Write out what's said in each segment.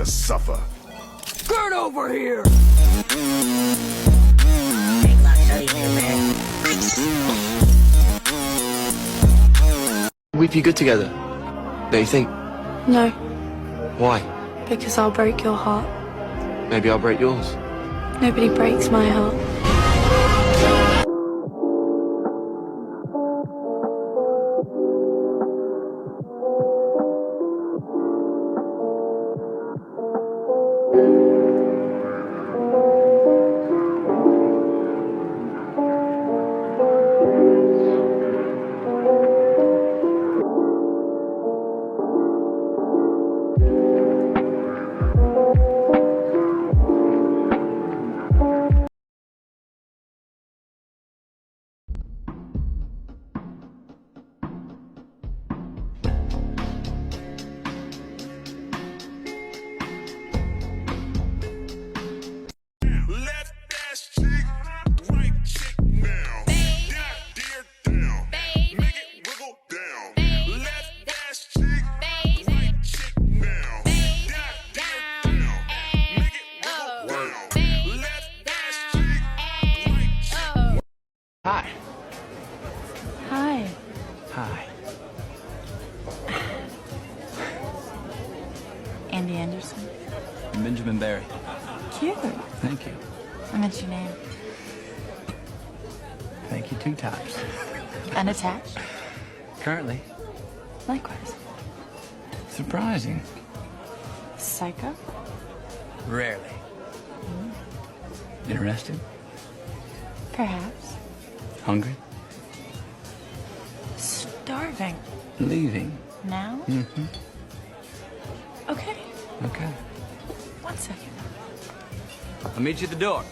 to suffer. Get over here! We'd be good together, don't you think? No, Why? because I'll break your heart. Maybe I'll break yours. Nobody breaks my heart. Hi. Hi. Hi. Andy Anderson. Benjamin Barry. Cute. Thank you. I meant your name. Thank you 2 times. Unattached. Currently. Likewise. Surprising. Psycho. Rarely. Interested? Perhaps. Hungry? Starving. Leaving? Now? Mm-hmm. Okay. Okay. 1 second. I'll meet you at the door.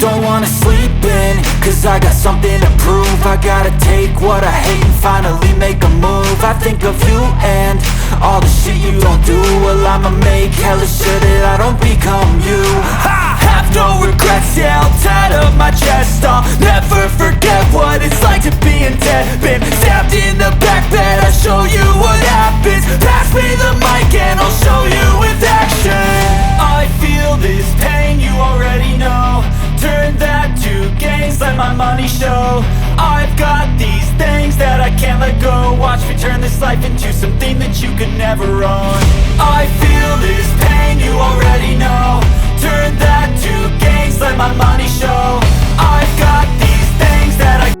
Don't wanna sleep in, cause I got something to prove. I gotta take what I hate and finally make a move. I think of you and all the shit you don't do. Well, I'ma make hella sure that I don't become you. I have no regrets, yeah, I'll tie up my chest. I'll never forget what it's like to be in debt. Been stabbed in the back bed, I'll show you what happens. Pass me the mic and I'll show you with action. I feel this pain, you already know. Turn that to gains, let my money show. I've got these things that I can't let go. Watch me turn this life into something that you could never own. I feel this pain, you already know. Turn that to gains, let my money show. I've got these things that I...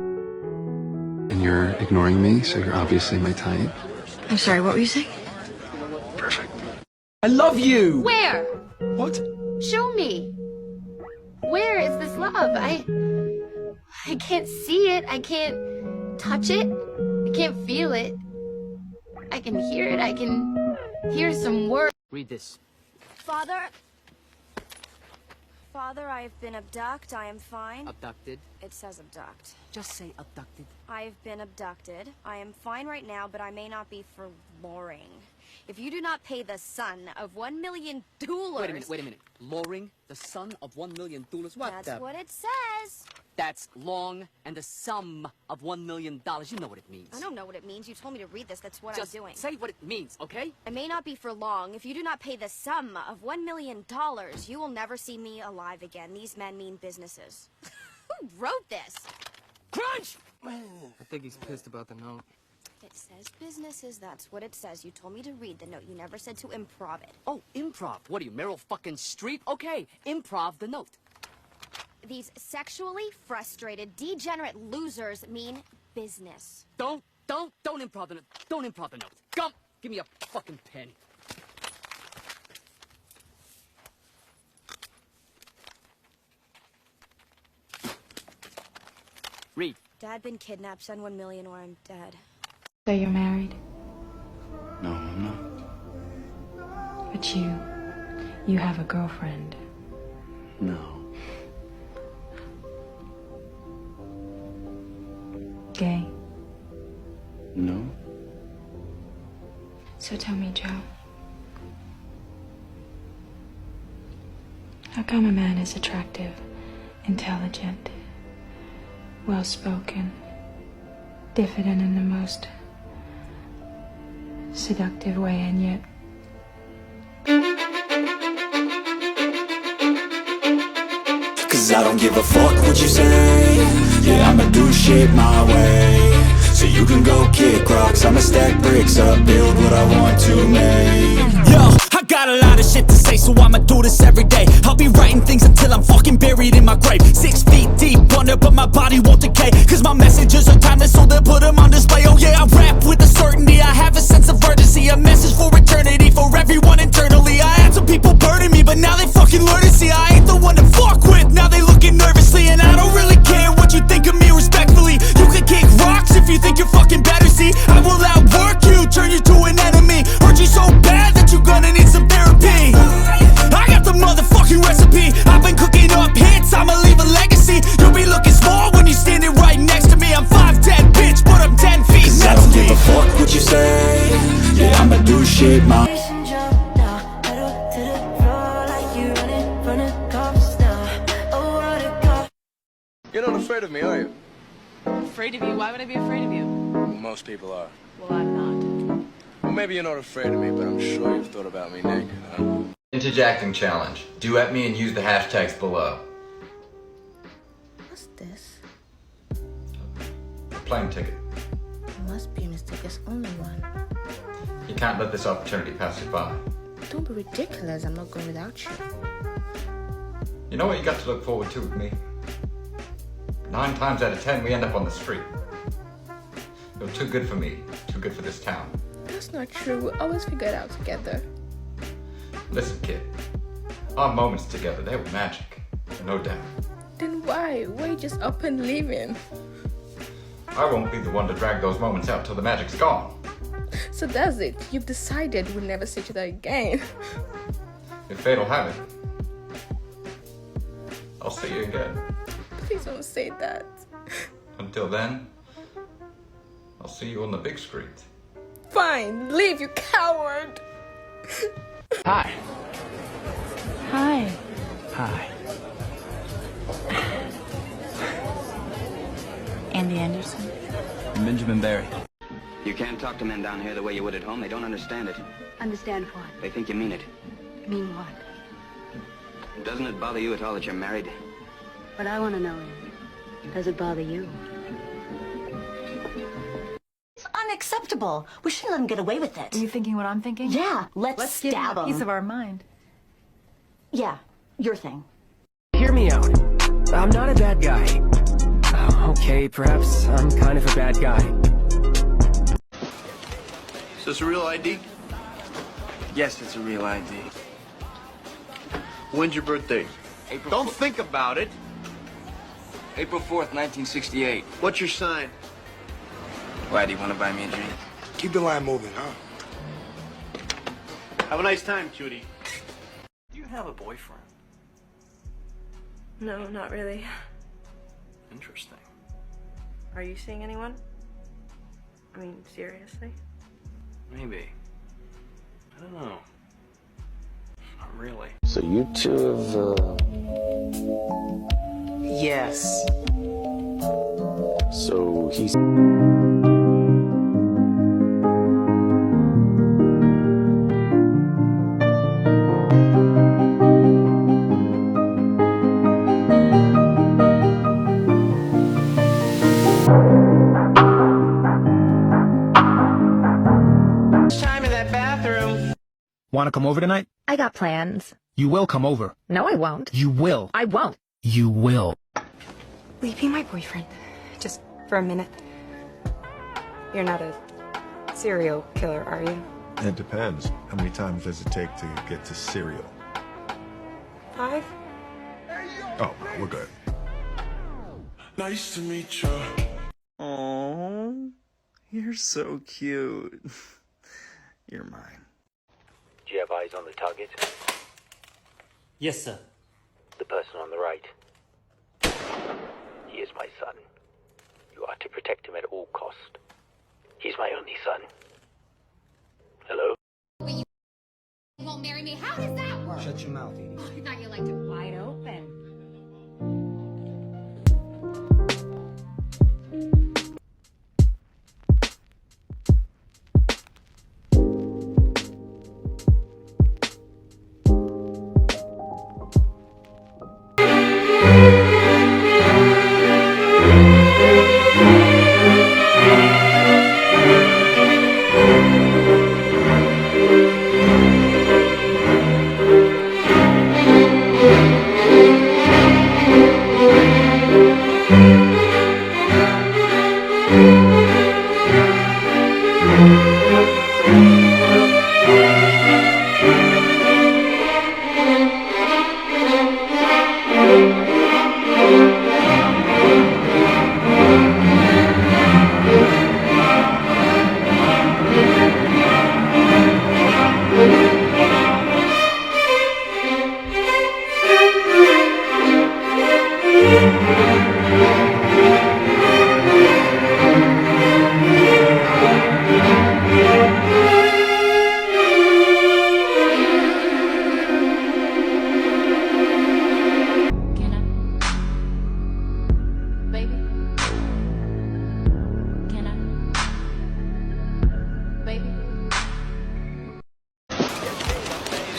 And you're ignoring me, so you're obviously my type. I'm sorry, what were you saying? Perfect. I love you! Where? What? Show me. Where is this love? I can't see it. I can't touch it. I can't feel it. I can hear it. I can hear some words. Read this. Father, I have been abducted. I am fine. Abducted. It says abduct. Just say abducted. I have been abducted. I am fine right now, but I may not be for luring. If you do not pay the son of $1 million... Wait a minute. Luring the son of $1 million. What That's the... what it says. That's long and the sum of $1 million. You know what it means. I don't know what it means. You told me to read this. That's what Just I'm doing. say what it means, okay? I may not be for long. If you do not pay the sum of $1 million, you will never see me alive again. These men mean businesses. Who wrote this? Crunch! I think he's pissed about the note. It says businesses, that's what it says. You told me to read the note. You never said to improv it. Oh, improv. What are you, Meryl fucking Streep? Okay, improv the note. These sexually frustrated, degenerate losers mean business. Don't improv the note. Don't improv the note. Come, give me a fucking pen. Read. Dad been kidnapped, send 1 million or I'm dead. So you're married? No, I'm not. But you have a girlfriend. No. Gay. No. So tell me, Joe. How come a man is attractive intelligent, well-spoken, diffident in the most seductive way, and yet Cause I don't give a fuck what you say. Yeah, I'ma do shit my way. So you can go kick rocks, I'ma stack bricks up, build what I want to make. Yo, I got a lot of shit to say, so I'ma do this every day. I'll be writing things until I'm fucking buried in my grave. 6 feet deep under, but my body won't decay. Cause my messages are timeless, so they'll put them on display. Oh yeah, I rap with a certainty, I have a sense of urgency. A message for eternity, for everyone internally. I had some people burning me, but now they fucking learn to see I ain't the one to fuck with. Now they looking nervously, and I don't really care what you think of me respectfully. You can kick rocks if you think you're fucking better, see. I will outwork you, turn you to an enemy. Hurt you so bad that you're gonna need some therapy. I got the motherfucking recipe. I've been cooking up hits, I'ma leave a legacy. You'll be looking small when you're standing right next to me. I'm 5'10", bitch, but I'm 10 feet. Cause I don't give a fuck what you say. Yeah, I'ma do shit my You're not afraid of me, are you? Afraid of you? Why would I be afraid of you? Well, most people are. Well, I'm not. Well, maybe you're not afraid of me, but I'm sure you've thought about me naked, huh? Vintage acting challenge. Duet me and use the hashtags below. What's this? A plane ticket. It must be a mistake. There's only one. You can't let this opportunity pass you by. Don't be ridiculous. I'm not going without you. You know what you got to look forward to with me? 9 times out of 10, we end up on the street. You're too good for me, too good for this town. That's not true. We always figure it out together. Listen, kid. Our moments together, they were magic. No doubt. Then why? Why you just up and leaving? I won't be the one to drag those moments out till the magic's gone. So that's it. You've decided we'll never see each other again. If fate'll have it, I'll see you again. Please don't say that. Until then, I'll see you on the big screen. Fine, leave, you coward. Hi. hi. Hi. Andy Anderson. Benjamin Barry. You can't talk to men down here the way you would at home. They don't understand it. Understand what? They think you mean it. Mean what? Doesn't it bother you at all that you're married? What I want to know is, does it bother you? It's unacceptable. We shouldn't let him get away with it. Are you thinking what I'm thinking? Yeah, let's give him stab a him. piece of our mind. Yeah, your thing. Hear me out. I'm not a bad guy. Okay, perhaps I'm kind of a bad guy. Is this a real ID? Yes, it's a real ID. When's your birthday? Don't think about it. April 4th, 1968. What's your sign? Why, do you want to buy me a drink? Keep the line moving, huh? Have a nice time, Judy. Do you have a boyfriend? No, not really. Interesting. Are you seeing anyone? I mean, seriously? Maybe. I don't know. Not really. So you two have, Yes. So he's... Time in that bathroom. Want to come over tonight? I got plans. You will come over. No, I won't. You will. I won't. You will. Will you be my boyfriend? Just for a minute. You're not a serial killer, are you? It depends. How many times does it take to get to cereal? 5? Oh, we're good. Nice to meet you. Aww, you're so cute. You're mine. Do you have eyes on the target? Yes, sir. The person on the right. He is my son. You are to protect him at all cost. He's my only son. Hello? You won't marry me. How does that work? Shut your mouth, Edie. I thought you liked it wide open.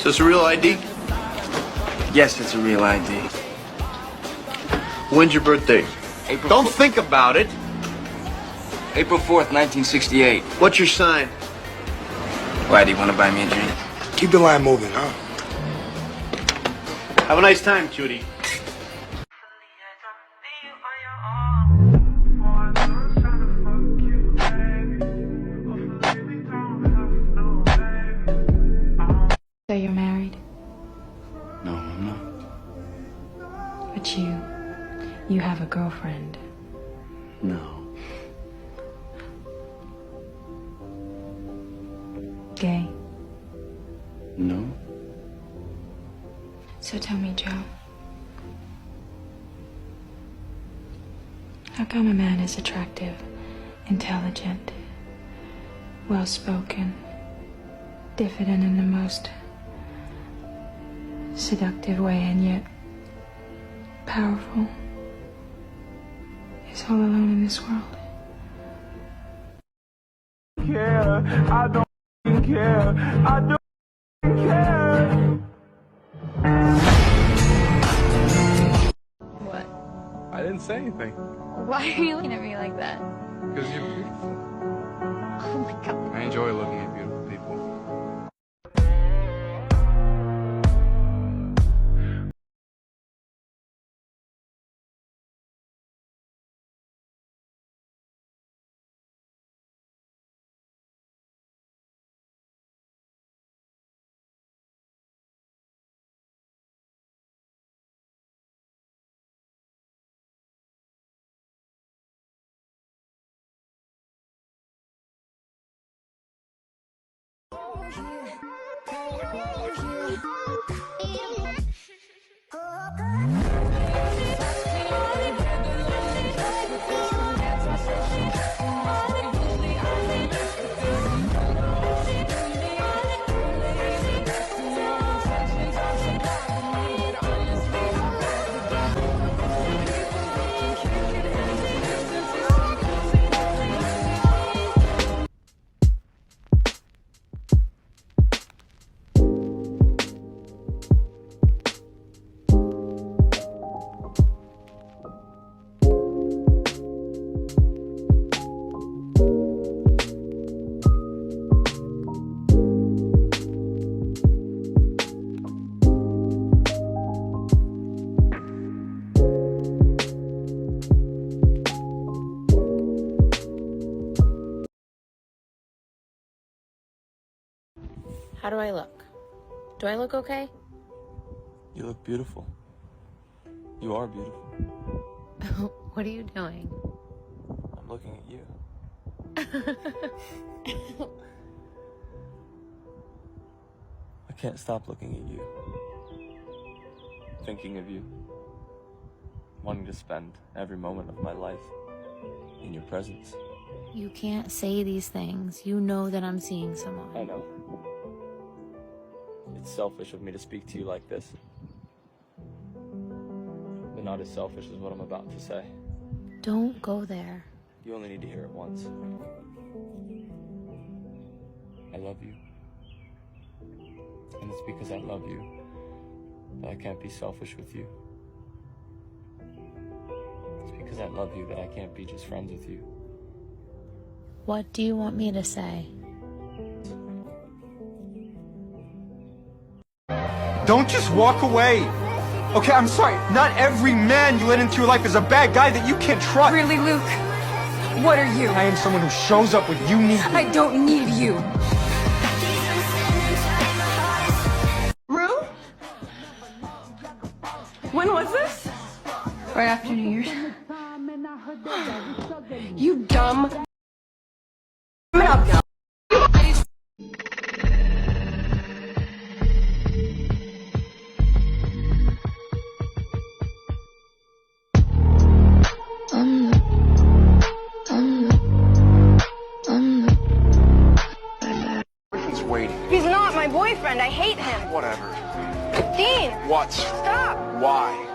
Is this a real ID? Yes, it's a real ID. When's your birthday? Don't think about it. April 4th, 1968. What's your sign? Why, do you want to buy me a drink? Keep the line moving, huh? Have a nice time, cutie. So you're married? No, I'm not. But you have a girlfriend. No. Gay? No. So tell me, Joe. How come a man is attractive, intelligent, well-spoken, diffident in the most seductive way, and yet powerful, is all alone in this world? I don't care. I don't care. What? I didn't say anything. Why are you looking at me like that? Because you're beautiful. Oh my god. I enjoy looking at beautiful people. How do I look? Do I look okay? You look beautiful. You are beautiful. What are you doing? I'm looking at you. I can't stop looking at you. Thinking of you. Wanting to spend every moment of my life in your presence. You can't say these things. You know that I'm seeing someone. I know. It's selfish of me to speak to you like this. But not as selfish as what I'm about to say. Don't go there. You only need to hear it once. I love you. And it's because I love you that I can't be selfish with you. It's because I love you that I can't be just friends with you. What do you want me to say? Don't just walk away. Okay, I'm sorry. Not every man you let into your life is a bad guy that you can't trust. Really, Luke? What are you? I am someone who shows up when you need me. I don't need you. Rue? When was this? Right after New Year's. You dumb. He's waiting. He's not my boyfriend. I hate him. Whatever. Dean! What? Stop! Why?